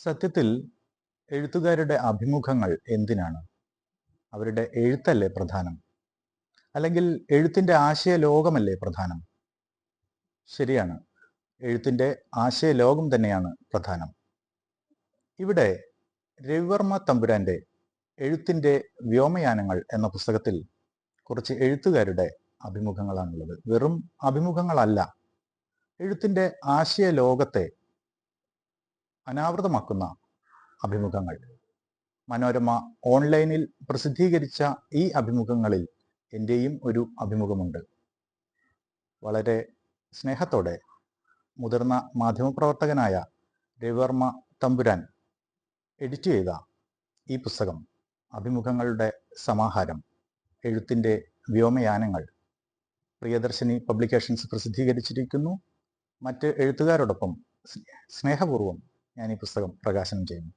സത്യത്തിൽ എഴുത്തുകാരുടെ അഭിമുഖങ്ങൾ എന്തിനാണ്? അവരുടെ എഴുത്തല്ലേ പ്രധാനം? അല്ലെങ്കിൽ എഴുത്തിൻ്റെ ആശയ ലോകമല്ലേ പ്രധാനം? ശരിയാണ്, എഴുത്തിൻ്റെ ആശയ ലോകം തന്നെയാണ് പ്രധാനം. ഇവിടെ രവിവർമ്മ തമ്പുരാൻ്റെ എഴുത്തിൻ്റെ വ്യോമയാനങ്ങൾ എന്ന പുസ്തകത്തിൽ കുറച്ച് എഴുത്തുകാരുടെ അഭിമുഖങ്ങളാണുള്ളത്. വെറും അഭിമുഖങ്ങളല്ല, എഴുത്തിൻ്റെ ആശയ ലോകത്തെ അനാവൃതമാക്കുന്ന അഭിമുഖങ്ങൾ. മനോരമ ഓൺലൈനിൽ പ്രസിദ്ധീകരിച്ച ഈ അഭിമുഖങ്ങളിൽ എൻ്റെയും ഒരു അഭിമുഖമുണ്ട്. വളരെ സ്നേഹത്തോടെ മുതിർന്ന മാധ്യമപ്രവർത്തകനായ രവിവർമ്മ തമ്പുരാൻ എഡിറ്റ് ചെയ്ത ഈ പുസ്തകം, അഭിമുഖങ്ങളുടെ സമാഹാരം, എഴുത്തിൻ്റെ വ്യോമയാനങ്ങൾ, പ്രിയദർശിനി പബ്ലിക്കേഷൻസ് പ്രസിദ്ധീകരിച്ചിരിക്കുന്നു. മറ്റ് എഴുത്തുകാരോടൊപ്പം സ്നേഹപൂർവ്വം ഞാൻ ഈ പുസ്തകം പ്രകാശനം ചെയ്യുന്നു.